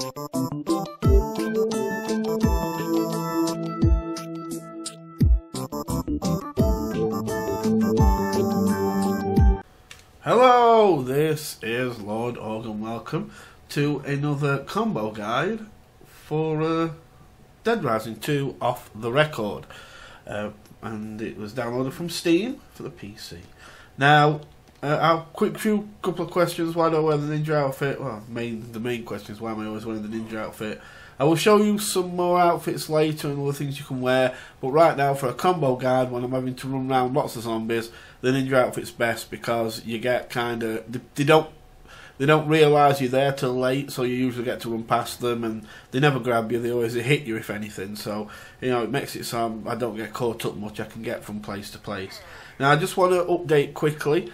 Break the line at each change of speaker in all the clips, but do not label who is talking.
Hello, this is LordUg and welcome to another combo guide for Dead Rising 2 off the record. And it was downloaded from Steam for the PC. Now, I'll couple of questions. Why do I wear the ninja outfit? Well, the main question is why am I always wearing the ninja outfit? I will show you some more outfits later and other things you can wear, but right now for a combo guide when I'm having to run around lots of zombies, the ninja outfit's best because you get kind of they don't realise you're there till late, so you usually get to run past them and they never grab you, they always hit you if anything, so you know it makes it so I don't get caught up much, I can get from place to place. Now I just want to update quickly.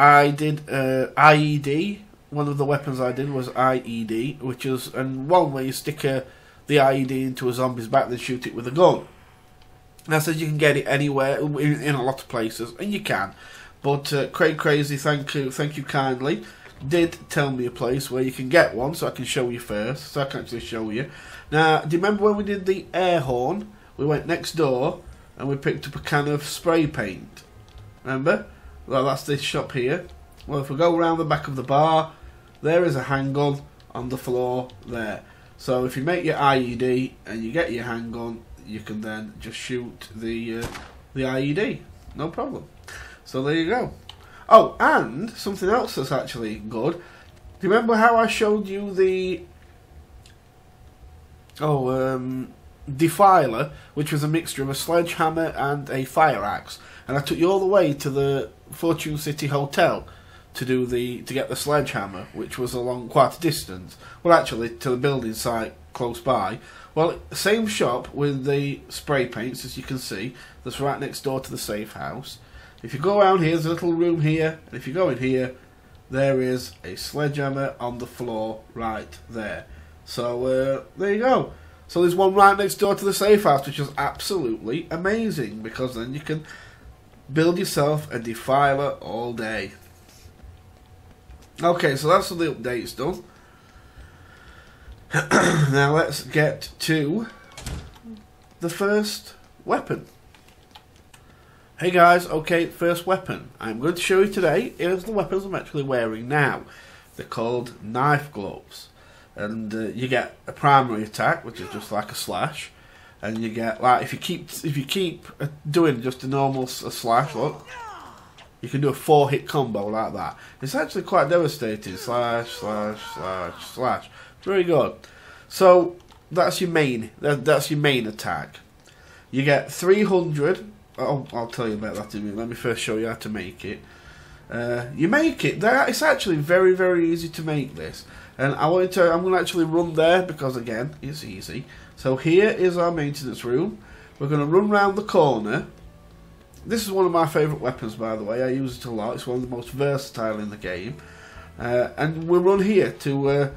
I did IED. One of the weapons I did was IED, which is one where you stick the IED into a zombie's back, then shoot it with a gun. And I said you can get it anywhere in a lot of places, and you can. But Craig Crazy, thank you kindly, did tell me a place where you can get one, so I can show you first. So I can actually show you. Now, do you remember when we did the air horn? We went next door and we picked up a can of spray paint. Remember? Well, that's this shop here. Well, if we go around the back of the bar, there is a handgun on the floor there. So if you make your IED and you get your handgun, you can then just shoot the IED. No problem. So there you go. Oh, and something else that's actually good. Do you remember how I showed you the defiler, which was a mixture of a sledgehammer and a fire axe, and I took you all the way to the Fortune City Hotel to get the sledgehammer, which was along quite a distance. Well, actually, to the building site close by. Well, same shop with the spray paints, as you can see. That's right next door to the safe house. If you go around here, there's a little room here, and if you go in here, there is a sledgehammer on the floor right there. So there you go. So there's one right next door to the safe house, which is absolutely amazing because then you can build yourself a defiler all day. Okay, so that's all the updates done. Now let's get to the first weapon. Hey guys, okay, first weapon I'm going to show you today is the weapons I'm actually wearing now. They're called knife gloves. And you get a primary attack, which is just like a slash. And you get, like, if you keep doing just a normal slash, look, you can do a 4-hit combo like that. It's actually quite devastating. Slash, slash, slash, slash. Very good. So that's your main. That's your main attack. You get 300. Oh, I'll tell you about that in a minute. Let me first show you how to make it. You make it. It's actually very, very easy to make this. And I'm going to actually run there because again, it's easy. So here is our maintenance room. We're going to run round the corner. This is one of my favourite weapons, by the way. I use it a lot. It's one of the most versatile in the game. And we'll run here to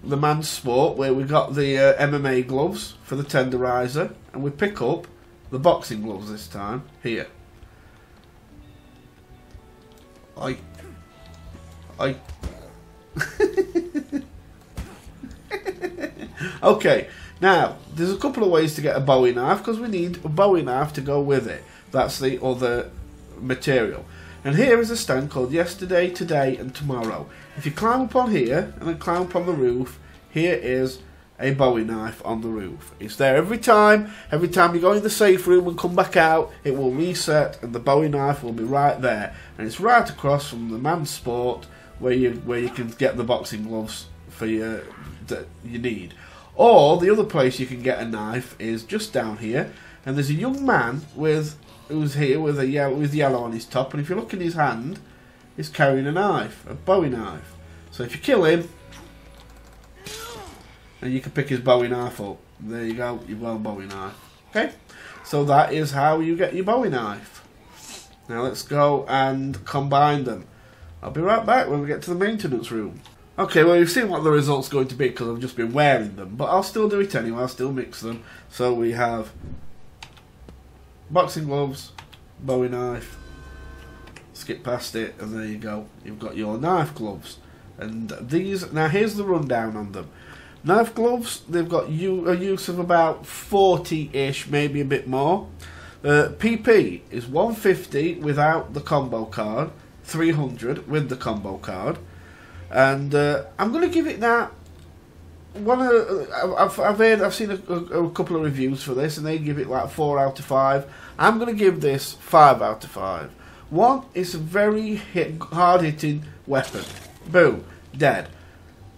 the man's sport, where we got the MMA gloves for the tenderizer, and we pick up the boxing gloves this time here. Oi. Okay, now there's a couple of ways to get a Bowie knife because we need a Bowie knife to go with it. That's the other material. And here is a stand called Yesterday, Today and Tomorrow. If you climb up on here and then climb up on the roof, here is a Bowie knife on the roof. It's there every time. Every time you go in the safe room and come back out, it will reset and the Bowie knife will be right there. And it's right across from the man's sport where you can get the boxing gloves for that you need. Or the other place you can get a knife is just down here, and there's a young man who's here with yellow on his top, and if you look in his hand, he's carrying a knife, a Bowie knife. So if you kill him, and you can pick his Bowie knife up. There you go, you've got a Bowie knife. Okay, so that is how you get your Bowie knife. Now let's go and combine them. I'll be right back when we get to the maintenance room. Okay, well you've seen what the result's going to be because I've just been wearing them, but I'll still do it anyway, I'll still mix them. So we have boxing gloves, Bowie knife, skip past it, and there you go, you've got your knife gloves. And these, now here's the rundown on them. Knife gloves, they've got a use of about 40-ish, maybe a bit more. PP is 150 without the combo card, 300 with the combo card. And I'm going to give it that. I've seen a couple of reviews for this, and they give it like 4 out of 5. I'm going to give this 5 out of 5. One, it's a very hard-hitting weapon. Boom, dead.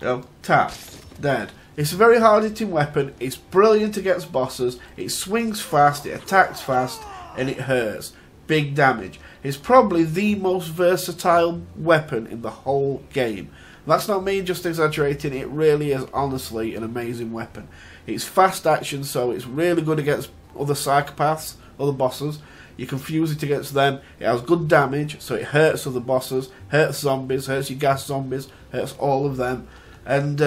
You know, tap, dead. It's a very hard-hitting weapon. It's brilliant against bosses. It swings fast, it attacks fast, and it hurts. Big damage. It's probably the most versatile weapon in the whole game. That's not me just exaggerating. It really is honestly an amazing weapon. It's fast action, so it's really good against other psychopaths, other bosses. You can fuse it against them. It has good damage, so it hurts other bosses, hurts zombies, hurts your gas zombies, hurts all of them. And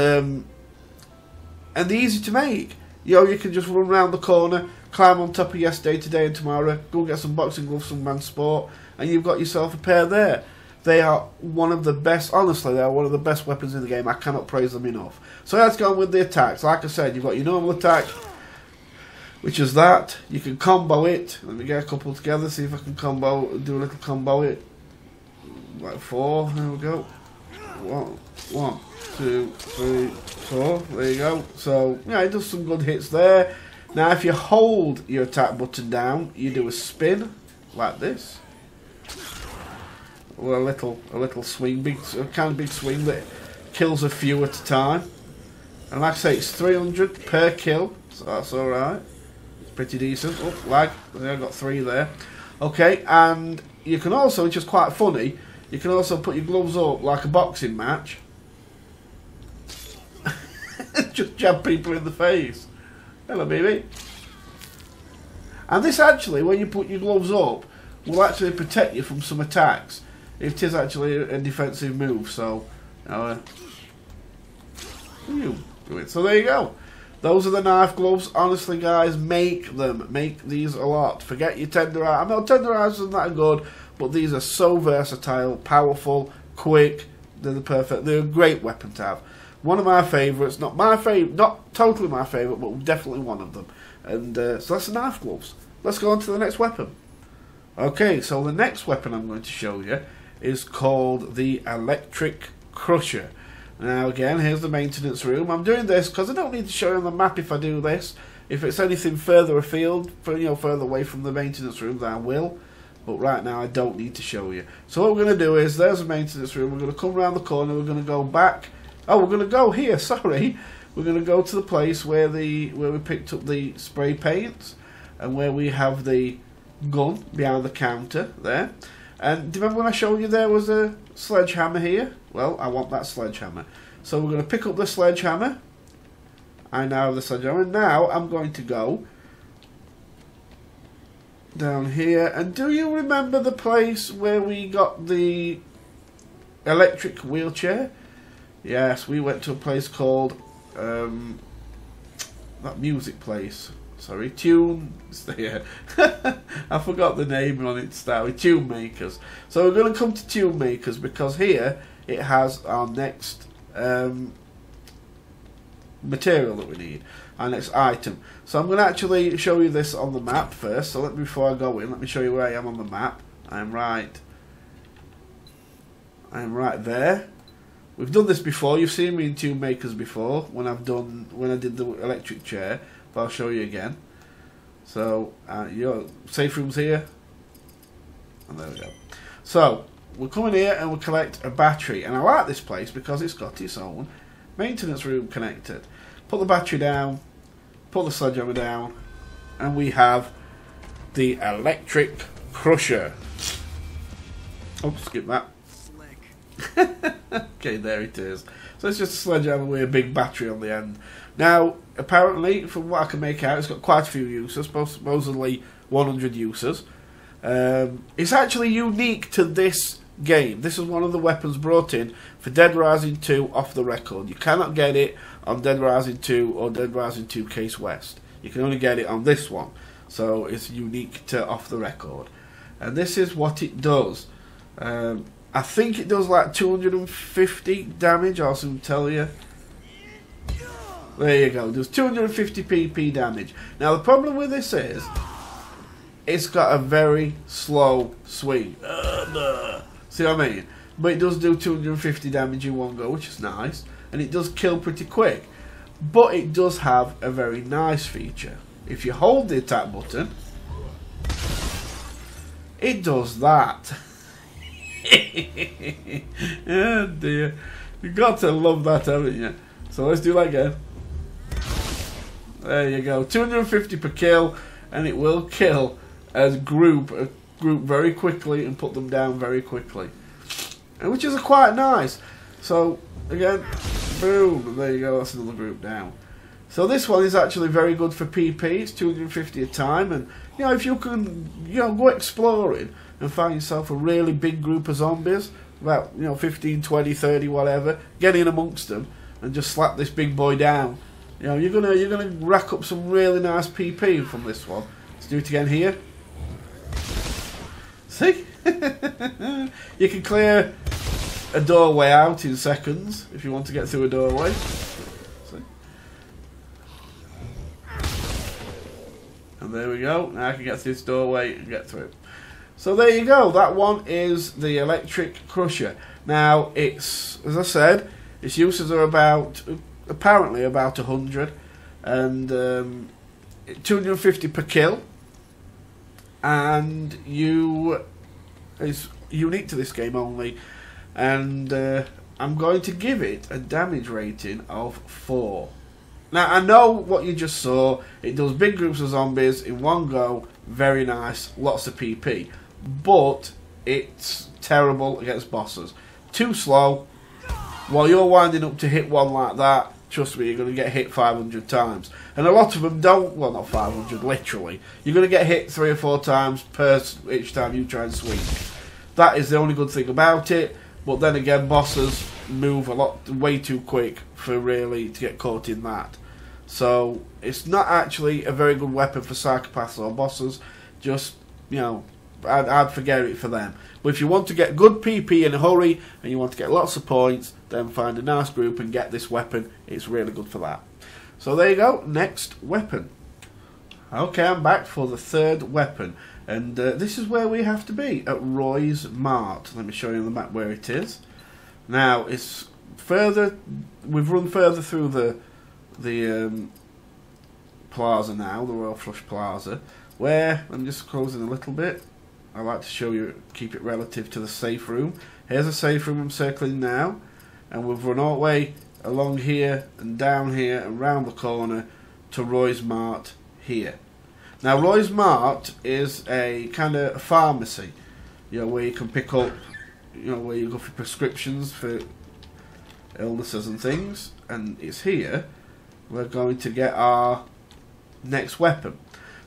easy to make. You know, you can just run around the corner, climb on top of yesterday, today and tomorrow, go get some boxing gloves, some man sport, and you've got yourself a pair there. They are one of the best, honestly, they are one of the best weapons in the game. I cannot praise them enough. So let's go on with the attacks. Like I said, you've got your normal attack, which is that. You can combo it. Let me get a couple together, see if I can do a little combo it. Like 4, there we go. 1, 2, 3, 4, there you go. So, yeah, it does some good hits there. Now, if you hold your attack button down, you do a spin, like this. Or a little swing, a kind of big swing that kills a few at a time. And like I say, it's 300 per kill, so that's alright. It's pretty decent. Oh, lag, I got 3 there. Okay, and you can also, which is quite funny, you can also put your gloves up like a boxing match. Just jab people in the face. Hello, baby. And this actually, when you put your gloves up, will actually protect you from some attacks. It is actually a defensive move, so you do it. So there you go. Those are the knife gloves. Honestly, guys, make them. Make these a lot. Forget your tenderizer. I know tenderizers aren't that good, but these are so versatile, powerful, quick. They're the perfect. They're a great weapon to have. One of my favourites. Not my favourite. Not totally my favourite, but definitely one of them. And so that's the knife gloves. Let's go on to the next weapon. Okay, so the next weapon I'm going to show you is called the Electric Crusher. Now again, here's the maintenance room. I'm doing this because I don't need to show you on the map if I do this. If it's anything further afield, further away from the maintenance room, then I will. But right now I don't need to show you. So what we're going to do is, there's a maintenance room. We're going to come around the corner. We're going to go back. Oh, we're going to go here. Sorry, we're going to go to the place where we picked up the spray paints and where we have the gun behind the counter there. And do you remember when I showed you there was a sledgehammer here? Well, I want that sledgehammer. So we're going to pick up the sledgehammer. I now have the sledgehammer. Now I'm going to go down here. And do you remember the place where we got the electric wheelchair? Yes, we went to a place called that music place. Sorry, Tunes. Yeah. I forgot the name on it. Start with Tune Makers. So we're going to come to Tune Makers because here it has our next material that we need, our next item. So I'm going to actually show you this on the map first. So before I go in, let me show you where I am on the map. I'm right there. We've done this before. You've seen me in Tune Makers before when I did the electric chair. But I'll show you again. So your safe room's here, and there we go. So we're coming here and we'll collect a battery, and I like this place because it's got its own maintenance room connected. Put the battery down, put the sledgehammer down, and we have the Electric Crusher. Oh, skip that. Okay, there it is. So it's just a sledgehammer with a big battery on the end. Now, apparently, from what I can make out, it's got quite a few uses, supposedly 100 uses. It's actually unique to this game. This is one of the weapons brought in for Dead Rising 2 off the record. You cannot get it on Dead Rising 2 or Dead Rising 2 Case West. You can only get it on this one. So it's unique to off the record. And this is what it does. I think it does like 250 damage, I'll soon tell you. There you go, it does 250 PP damage. Now the problem with this is, it's got a very slow swing. See what I mean? But it does do 250 damage in one go, which is nice. And it does kill pretty quick. But it does have a very nice feature. If you hold the attack button, it does that. Oh dear. You've got to love that, haven't you? So let's do that again. There you go. 250 per kill, and it will kill as a group very quickly and put them down very quickly. And which is quite nice. So again, boom, and there you go, that's another group down. So this one is actually very good for PP. It's 250 a time, and you know, if you can, you know, go exploring and find yourself a really big group of zombies, about, you know, 15, 20, 30, whatever, get in amongst them and just slap this big boy down. You know, you're gonna rack up some really nice PP from this one. Let's do it again here. See? You can clear a doorway out in seconds if you want to get through a doorway. See? And there we go. Now I can get through this doorway and get through. So there you go. That one is the Electric Crusher. Now it's, as I said, its uses are apparently about 100, and 250 per kill, and it's unique to this game only, and I'm going to give it a damage rating of 4. Now I know what you just saw, it does big groups of zombies in one go, very nice, lots of PP, but it's terrible against bosses. Too slow. While you're winding up to hit one like that, trust me, you're going to get hit 500 times. And a lot of them don't, well, not 500, literally. You're going to get hit 3 or 4 times each time you try and swing. That is the only good thing about it. But then again, bosses move way too quick for really to get caught in that. So it's not actually a very good weapon for psychopaths or bosses. Just, you know, I'd forget it for them. But if you want to get good PP in a hurry and you want to get lots of points, then find a nice group and get this weapon. It's really good for that. So there you go, next weapon. Okay, I'm back for the third weapon. And this is where we have to be, at Roy's Mart. Let me show you on the map where it is. Now, it's further, we've run further through the Plaza now, the Royal Flush Plaza, where, I'm just closing a little bit. I like to show you, keep it relative to the safe room. Here's a safe room I'm circling now, and we've run all the way along here and down here and round the corner to Roy's Mart here. Now Roy's Mart is a kind of pharmacy, you know, where you can pick up, you know, where you go for prescriptions for illnesses and things, and it's here we're going to get our next weapon.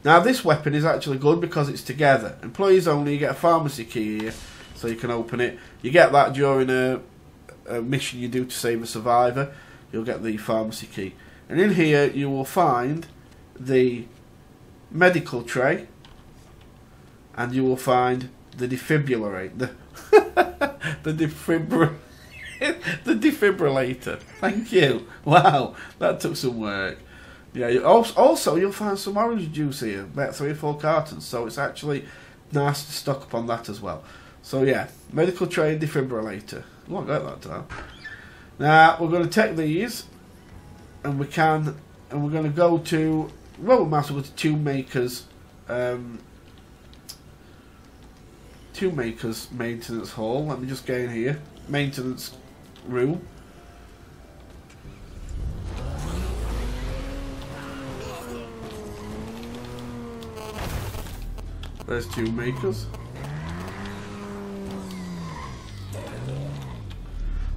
Now this weapon is actually good because it's together. Employees only, you get a pharmacy key here so you can open it. You get that during a mission you do to save a survivor. You'll get the pharmacy key. And in here you will find the medical tray, and you will find the defibrillator. The defibrillator. Thank you. Wow, that took some work. Yeah. Also, you'll find some orange juice here, about 3 or 4 cartons. So it's actually nice to stock up on that as well. So yeah, medical tray and defibrillator. Oh, I got that down. Now we're going to take these, and we're going to go to. Well, we might as well go to Tomb Maker's maintenance hall. Let me just get in here. Maintenance room. There's Tomb Makers.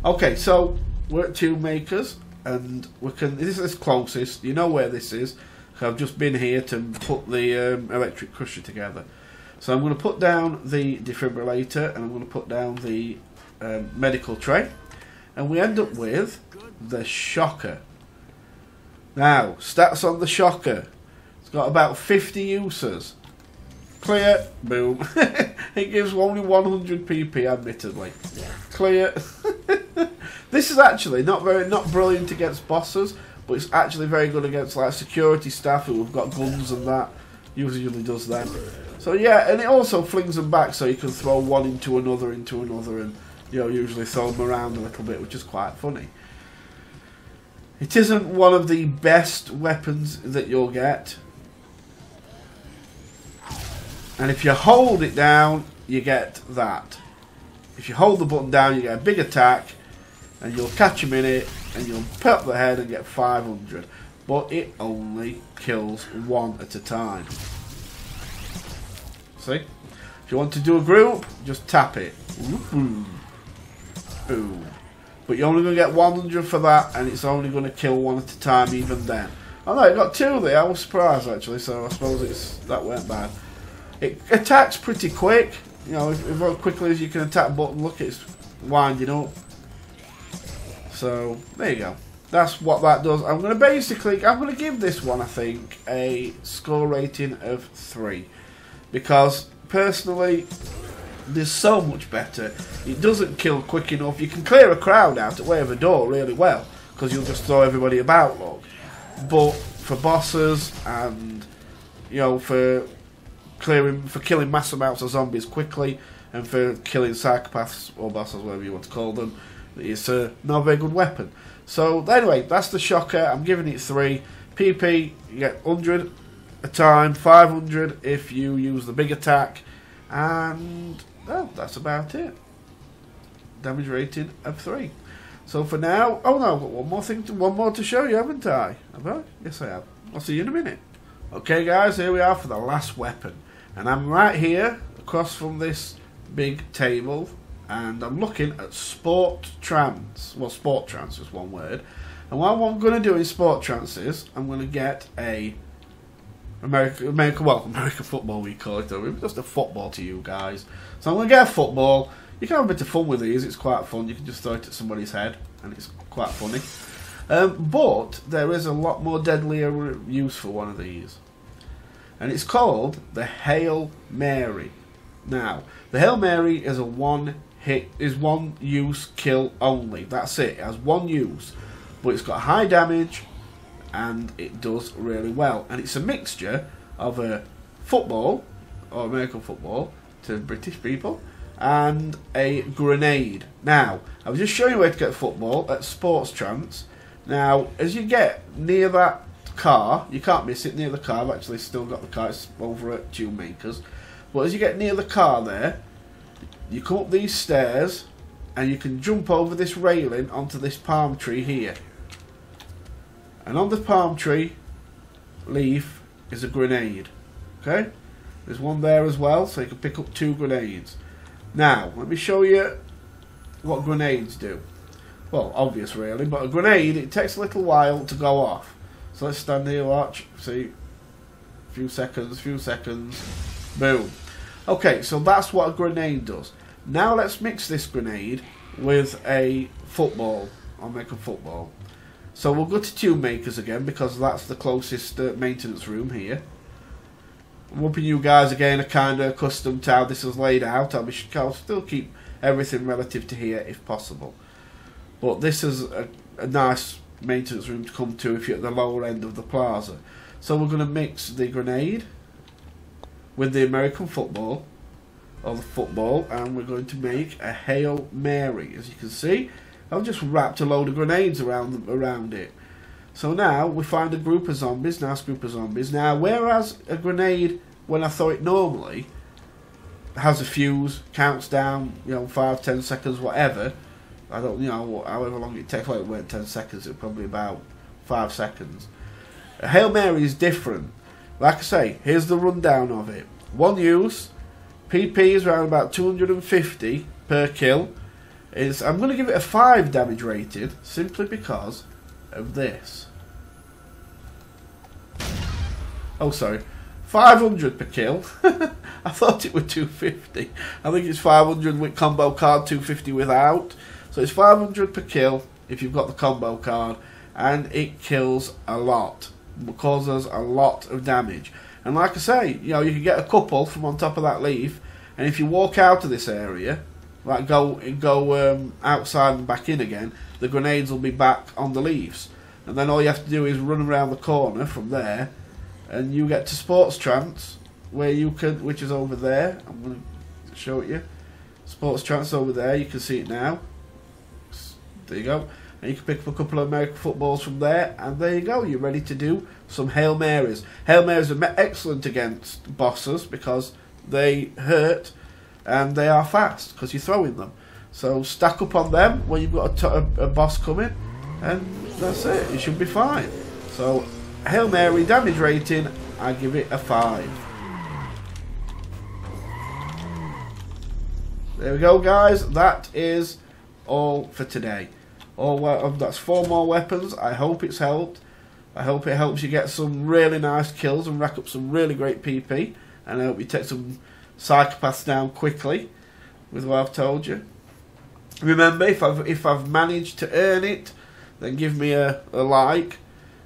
Okay, so we're at Tomb Makers, and we can. This is closest. You know where this is. I've just been here to put the electric crusher together. So I'm going to put down the defibrillator, and I'm going to put down the medical tray, and we end up with the shocker. Now, stats on the shocker. It's got about 50 uses. Clear. Boom. It gives only 100 PP, admittedly. Clear. This is actually not brilliant against bosses, but it's actually very good against like security staff who have got guns and that. Usually does them. So yeah, and it also flings them back, so you can throw one into another, and you know, usually throw them around a little bit, which is quite funny. It isn't one of the best weapons that you'll get. And if you hold it down, you get that. If you hold the button down, you get a big attack, and you'll catch him in it, and you'll pop the head and get 500. But it only kills one at a time. See? If you want to do a group, just tap it. Boom. Boom. But you're only going to get 100 for that, and it's only going to kill one at a time even then. Oh no, it got 2 there. I was surprised actually, so I suppose that weren't bad. It attacks pretty quick. You know, as quickly as you can attack a button, look, it's winding up. So, there you go. That's what that does. I'm going to give this one, I think, a score rating of 3. Because, personally, there's so much better. It doesn't kill quick enough. You can clear a crowd out at way of a door really well, because you'll just throw everybody about, look. But for bosses and, you know, for killing mass amounts of zombies quickly, and for killing psychopaths or bosses, whatever you want to call them, it's not a very good weapon. So anyway, that's the Shocker. I'm giving it 3. PP, you get 100 a time, 500 if you use the big attack, and well, that's about it. Damage rating of 3. So for now, oh no, I've got one more to show you, haven't I? Have I? Yes, I have. I'll see you in a minute. Okay, guys, here we are for the last weapon, and I'm right here across from this big table, and I'm looking at Sport Trance. Well, Sport Trance is one word. And what I'm going to do in Sport Trance is I'm going to get a American football, we call it. It's just a football to you guys. So I'm going to get a football. You can have a bit of fun with these. It's quite fun. You can just throw it at somebody's head, and it's quite funny. But there is a lot more deadlier use for one of these, and it's called the Hail Mary. Now, the Hail Mary is a one use kill only. That's it. It has one use, but it's got high damage and it does really well. And it's a mixture of a football, or American football to British people, and a grenade. Now, I was just showing you where to get football at Sports Trance. Now, as you get near that car, you can't miss it near the car. I've actually still got the car. It's over at Tune Makers. But as you get near the car there, you come up these stairs and you can jump over this railing onto this palm tree here. And on the palm tree leaf is a grenade. Okay? There's one there as well, so you can pick up 2 grenades. Now, let me show you what grenades do. Well, obvious really, but a grenade, it takes a little while to go off. So let's stand here, watch, see, few seconds, boom. Okay, so that's what a grenade does. Now let's mix this grenade with a football. I'll make a football. So we'll go to Tune Makers again, because that's the closest maintenance room here. I'm hoping you guys again are kind of accustomed to how this is laid out. I'll still keep everything relative to here if possible. But this is a nice maintenance room to come to if you're at the lower end of the plaza. So we're going to mix the grenade with the American football, or the football, and we're going to make a Hail Mary. As you can see, I've just wrapped a load of grenades around it. So now we find a group of zombies, nice group of zombies. Now, whereas a grenade, when I throw it normally, has a fuse, counts down, 5, 10 seconds, whatever. I don't, however long it takes. Well, it weren't 10 seconds. It's probably about 5 seconds. A Hail Mary is different. Like I say, here's the rundown of it. One use, PP is around about 250 per kill. I'm going to give it a 5 damage rated, simply because of this. Oh, sorry. 500 per kill. I thought it was 250. I think it's 500 with combo card, 250 without. So it's 500 per kill if you've got the combo card, and it kills a lot. It causes a lot of damage. And like I say, you know, you can get a couple from on top of that leaf, and if you walk out of this area, like go outside and back in again, the grenades will be back on the leaves. And then all you have to do is run around the corner from there, and you get to Sports Trance, where you can, which is over there. I'm going to show it you. Sports Trance over there, you can see it now. There you go. And you can pick up a couple of American footballs from there, and there you go. You're ready to do some Hail Marys. Hail Marys are excellent against bosses because they hurt and they are fast because you're throwing them. So stack up on them when you've got a boss coming, and that's it. You should be fine. So Hail Mary damage rating, I give it a 5. There we go, guys. That is all for today. That's 4 more weapons. I hope it's helped. I hope it helps you get some really nice kills and rack up some really great PP. And I hope you take some psychopaths down quickly with what I've told you. Remember, if I've managed to earn it, then give me a like.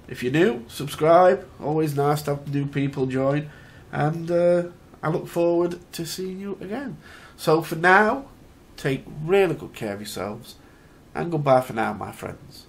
If you're new, subscribe. Always nice to have new people join. And I look forward to seeing you again. So for now, take really good care of yourselves. And goodbye for now, my friends.